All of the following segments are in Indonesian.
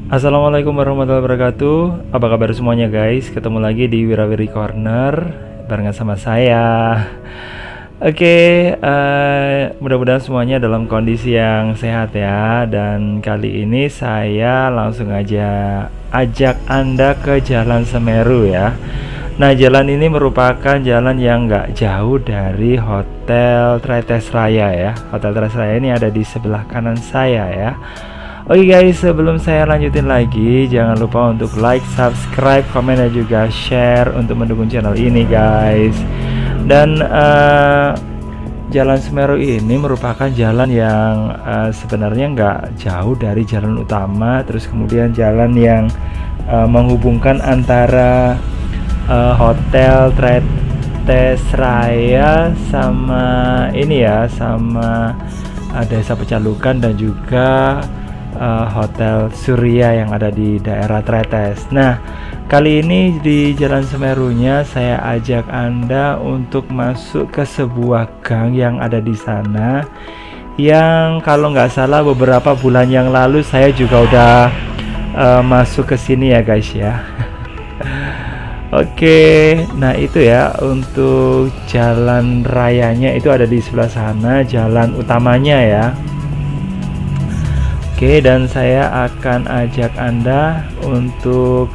Assalamualaikum warahmatullahi wabarakatuh. Apa kabar semuanya guys? Ketemu lagi di Wirawiri Corner barengan sama saya. Mudah-mudahan semuanya dalam kondisi yang sehat ya. Dan kali ini saya langsung aja ajak Anda ke Jalan Semeru ya. Nah, jalan ini merupakan jalan yang nggak jauh dari Hotel Tretes Raya ya. Hotel Tretes Raya ini ada di sebelah kanan saya ya. Oke guys, sebelum saya lanjutin lagi, jangan lupa untuk like, subscribe, komen, dan juga share untuk mendukung channel ini guys. Dan Jalan Semeru ini merupakan jalan yang sebenarnya nggak jauh dari jalan utama. Terus kemudian jalan yang menghubungkan antara Hotel Tretes Raya sama ini ya, sama Desa Pecalukan dan juga Hotel Surya yang ada di daerah Tretes. Nah, kali ini di Jalan Semerunya saya ajak Anda untuk masuk ke sebuah gang yang ada di sana. Yang kalau nggak salah beberapa bulan yang lalu saya juga udah masuk ke sini ya guys ya. Oke, nah itu ya untuk jalan rayanya itu ada di sebelah sana, jalan utamanya ya. Oke, dan saya akan ajak Anda untuk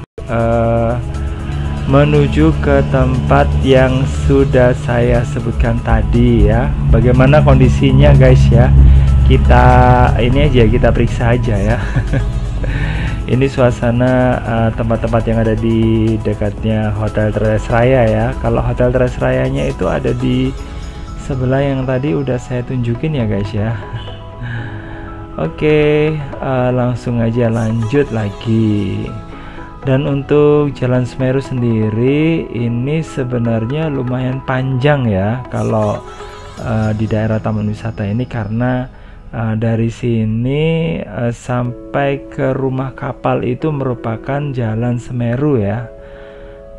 menuju ke tempat yang sudah saya sebutkan tadi ya. Bagaimana kondisinya guys ya? Kita ini aja, kita periksa aja ya. Ini suasana tempat-tempat yang ada di dekatnya Hotel Tretes Raya ya. Kalau Hotel Tretes Rayanya itu ada di sebelah yang tadi udah saya tunjukin ya guys ya. Oke, langsung aja lanjut lagi. Dan untuk Jalan Semeru sendiri ini sebenarnya lumayan panjang ya kalau di daerah Taman Wisata ini, karena dari sini sampai ke rumah kapal itu merupakan Jalan Semeru ya.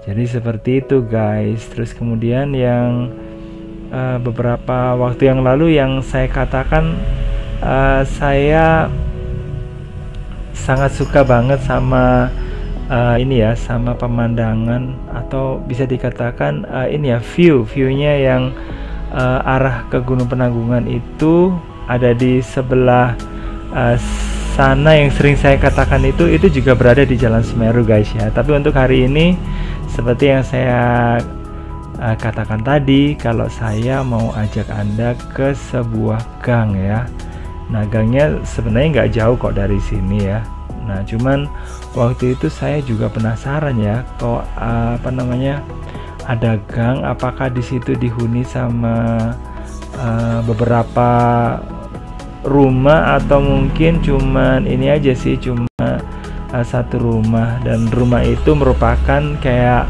Jadi seperti itu guys. Terus kemudian yang beberapa waktu yang lalu yang saya katakan saya sangat suka banget sama ini ya, sama pemandangan atau bisa dikatakan ini ya, viewnya yang arah ke Gunung Penanggungan itu ada di sebelah sana yang sering saya katakan itu juga berada di Jalan Semeru guys ya. Tapi untuk hari ini seperti yang saya katakan tadi, kalau saya mau ajak Anda ke sebuah gang ya. Nah, gangnya sebenarnya nggak jauh kok dari sini ya. Nah, cuman waktu itu saya juga penasaran ya, kok ada gang, apakah di situ dihuni sama beberapa rumah atau mungkin cuman ini aja sih, cuma satu rumah, dan rumah itu merupakan kayak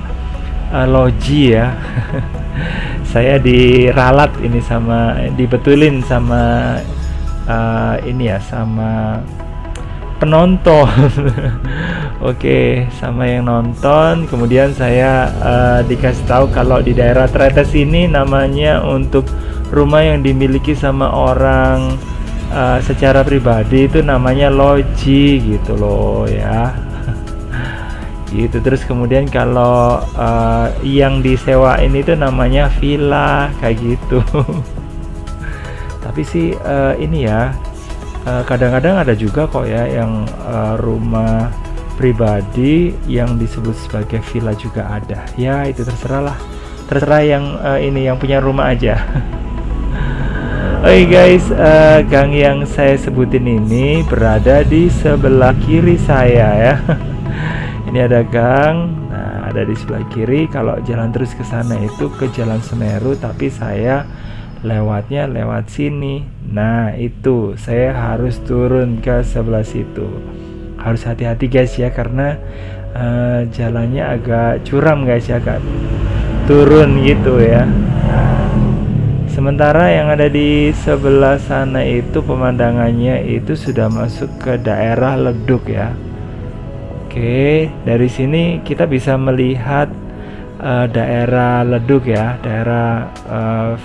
loji ya. Saya diralat ini dibetulin sama ini ya, sama penonton. Oke, sama yang nonton. Kemudian saya dikasih tahu kalau di daerah Tretes ini namanya untuk rumah yang dimiliki sama orang secara pribadi itu namanya loji gitu loh ya. Gitu. Terus kemudian kalau yang disewain itu namanya villa kayak gitu. Tapi sih ini ya, kadang-kadang ada juga kok ya yang rumah pribadi yang disebut sebagai villa juga ada. Ya itu terserah yang ini yang punya rumah aja. Oke guys, gang yang saya sebutin ini berada di sebelah kiri saya ya. Ini ada gang, nah ada di sebelah kiri. Kalau jalan terus ke sana itu ke Jalan Semeru, tapi saya lewatnya lewat sini. Nah itu saya harus turun ke sebelah situ. Harus hati-hati guys ya, karena jalannya agak curam guys ya, agak turun gitu ya. Nah, sementara yang ada di sebelah sana itu pemandangannya itu sudah masuk ke daerah Leduk ya. Oke, dari sini kita bisa melihat daerah Leduk ya, daerah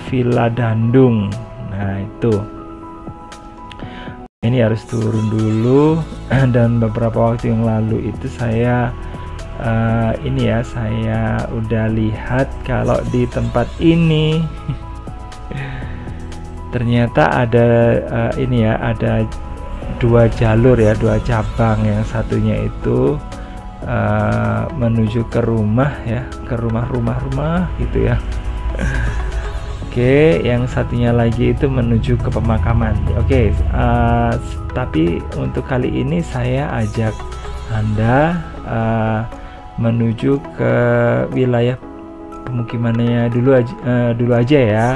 Villa Dandung. Nah itu Ini harus turun dulu. Dan beberapa waktu yang lalu itu saya ini ya, saya udah lihat kalau di tempat ini ternyata ada ini ya, ada dua jalur ya, dua cabang. Yang satunya itu menuju ke rumah ya, ke rumah gitu ya. Oke, yang satunya lagi itu menuju ke pemakaman. Oke, tapi untuk kali ini saya ajak Anda menuju ke wilayah pemukimannya dulu aja ya,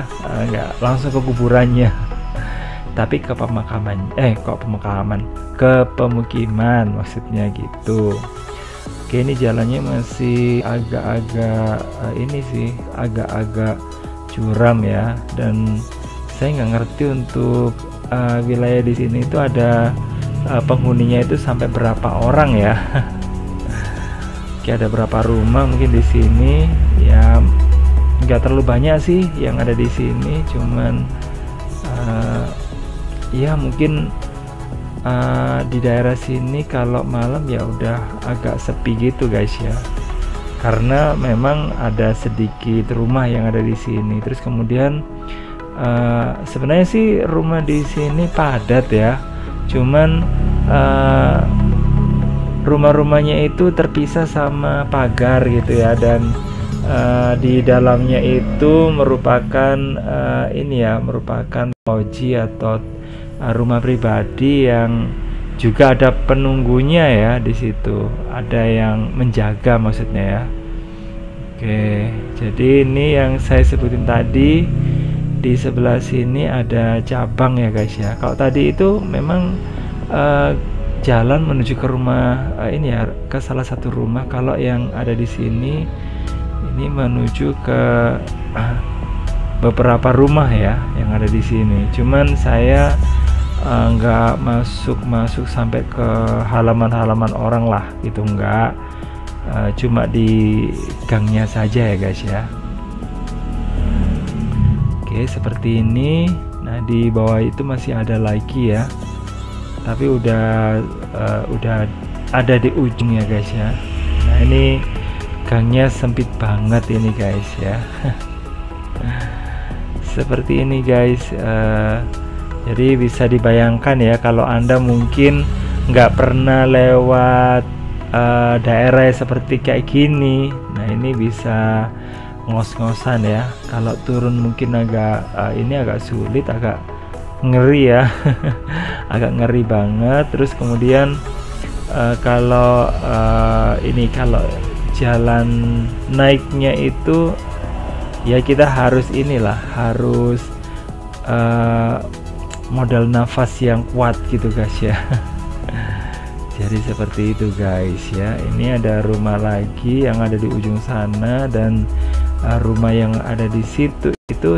nggak langsung ke kuburannya, tapi ke pemakaman. Ke pemukiman maksudnya gitu. Oke, ini jalannya masih agak-agak ini sih, agak-agak curam ya, dan saya nggak ngerti untuk wilayah di sini itu ada penghuninya itu sampai berapa orang ya. Oke, ada berapa rumah mungkin di sini ya, nggak terlalu banyak sih yang ada di sini, cuman ya mungkin di daerah sini kalau malam ya udah agak sepi gitu guys ya, karena memang ada sedikit rumah yang ada di sini. Terus kemudian sebenarnya sih rumah di sini padat ya, cuman rumah-rumahnya itu terpisah sama pagar gitu ya, dan di dalamnya itu merupakan ini ya, merupakan loji atau rumah pribadi yang juga ada penunggunya ya di situ, ada yang menjaga maksudnya ya. Oke, jadi ini yang saya sebutin tadi, di sebelah sini ada cabang ya guys ya. Kalau tadi itu memang jalan menuju ke rumah ini ya, ke salah satu rumah. Kalau yang ada di sini ini menuju ke beberapa rumah ya yang ada di sini. Cuman saya nggak masuk sampai ke halaman-halaman orang lah gitu, nggak, cuma di gangnya saja ya guys ya. Oke, seperti ini. Nah, di bawah itu masih ada lagi ya, tapi udah ada di ujung ya guys ya. Nah, ini gangnya sempit banget ini guys ya. Seperti ini guys. Jadi bisa dibayangkan ya, kalau Anda mungkin nggak pernah lewat daerah seperti kayak gini, nah ini bisa ngos-ngosan ya. Kalau turun mungkin agak ini agak sulit, agak ngeri ya. Agak ngeri banget. Terus kemudian kalau ini, kalau jalan naiknya itu ya kita harus inilah, harus modal nafas yang kuat gitu guys ya. Jadi seperti itu guys ya. Ini ada rumah lagi yang ada di ujung sana, dan rumah yang ada di situ itu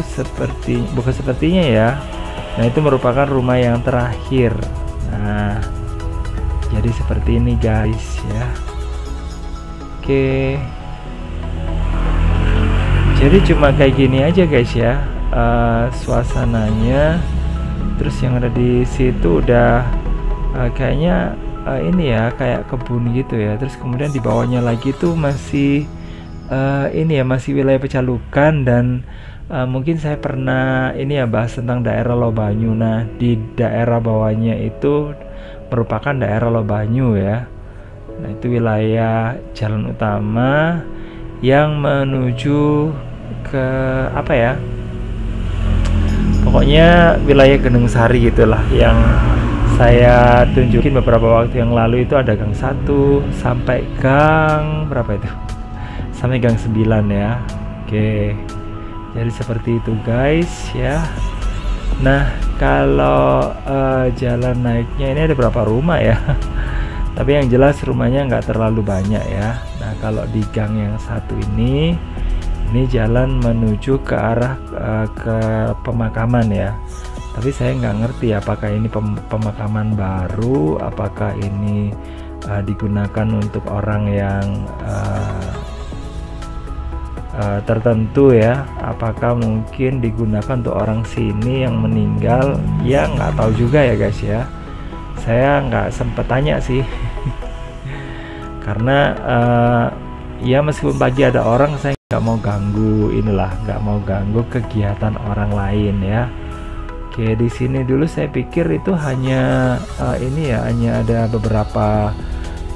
bukan sepertinya ya. Nah, itu merupakan rumah yang terakhir. Nah, jadi seperti ini guys ya. Oke, jadi cuma kayak gini aja guys ya suasananya. Terus yang ada di situ udah kayaknya ini ya, kayak kebun gitu ya. Terus kemudian di bawahnya lagi tuh masih ini ya, masih wilayah Pecalukan. Dan mungkin saya pernah ini ya bahas tentang daerah Lobanyu. Nah, di daerah bawahnya itu merupakan daerah Lobanyu ya. Nah, itu wilayah jalan utama yang menuju ke apa ya, pokoknya wilayah Gendeng Sari gitulah, yang saya tunjukin beberapa waktu yang lalu. Itu ada gang 1 sampai gang berapa itu, sampai gang 9 ya. Oke, jadi seperti itu guys ya. Nah, kalau jalan naiknya ini ada berapa rumah ya. Tapi yang jelas rumahnya nggak terlalu banyak ya. Nah, kalau di gang yang satu ini jalan menuju ke arah ke pemakaman ya. Tapi saya nggak ngerti apakah ini pemakaman baru, apakah ini digunakan untuk orang yang tertentu ya, apakah mungkin digunakan untuk orang sini yang meninggal, ya nggak tahu juga ya guys ya. saya nggak sempet tanya sih karena ya meskipun pagi ada orang, saya nggak mau ganggu nggak mau ganggu kegiatan orang lain ya. Oke, di sini dulu saya pikir itu hanya hanya ada beberapa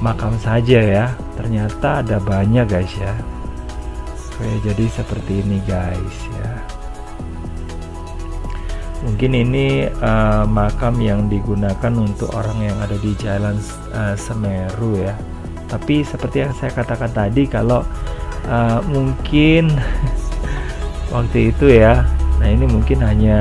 makam saja ya, ternyata ada banyak guys ya. Oke, jadi seperti ini guys ya. Mungkin ini makam yang digunakan untuk orang yang ada di Jalan Semeru ya. Tapi seperti yang saya katakan tadi, kalau mungkin waktu itu ya, nah ini mungkin hanya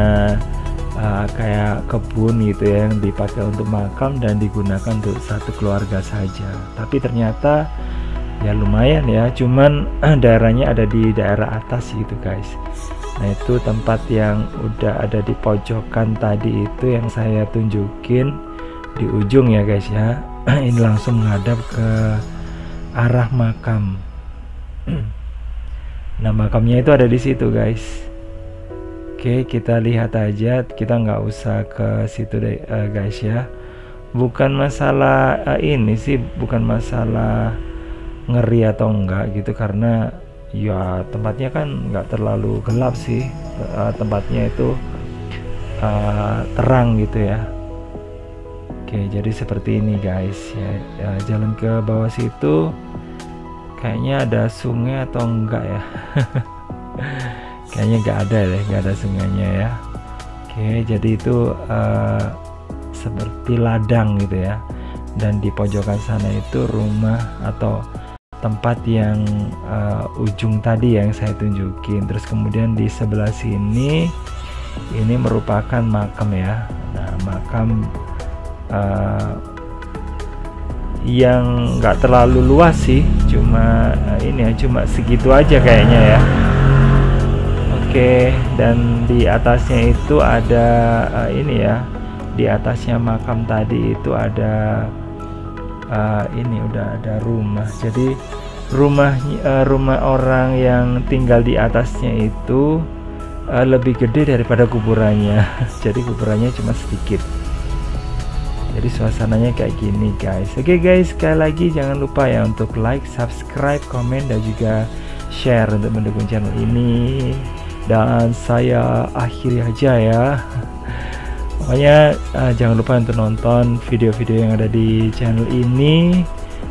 kayak kebun gitu ya, yang dipakai untuk makam dan digunakan untuk satu keluarga saja. Tapi ternyata ya lumayan ya, cuman daerahnya ada di daerah atas gitu guys. Nah itu tempat yang udah ada di pojokan tadi itu yang saya tunjukin di ujung ya guys ya. Ini langsung menghadap ke arah makam. Nah makamnya itu ada di situ guys. Oke, kita lihat aja, kita nggak usah ke situ deh guys ya. Bukan masalah ini sih, bukan masalah ngeri atau enggak gitu, karena ya tempatnya kan nggak terlalu gelap sih, tempatnya itu terang gitu ya. Oke, jadi seperti ini guys ya, jalan ke bawah situ kayaknya ada sungai atau enggak ya. Kayaknya nggak ada deh, nggak ada sungainya ya. Oke, jadi itu seperti ladang gitu ya, dan di pojokan sana itu rumah atau tempat yang ujung tadi yang saya tunjukin. Terus kemudian di sebelah sini ini merupakan makam ya. Nah makam yang nggak terlalu luas sih, cuma ini ya, cuma segitu aja kayaknya ya. Oke, dan di atasnya itu ada ini ya, di atasnya makam tadi itu ada ini udah ada rumah. Jadi rumah orang yang tinggal di atasnya itu lebih gede daripada kuburannya. Jadi kuburannya cuma sedikit. Jadi suasananya kayak gini guys. Oke guys, sekali lagi jangan lupa ya untuk like, subscribe, komen, dan juga share untuk mendukung channel ini. Dan saya akhiri aja ya. Pokoknya jangan lupa untuk nonton video-video yang ada di channel ini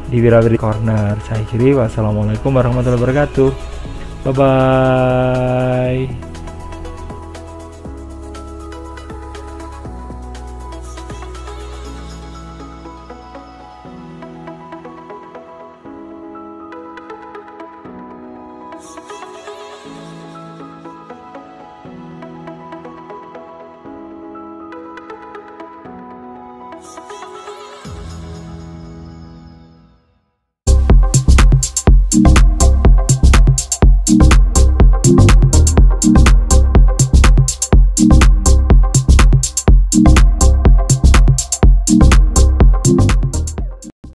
di Wirawiri Corner. Saya akhiri, wassalamualaikum warahmatullahi wabarakatuh. Bye bye.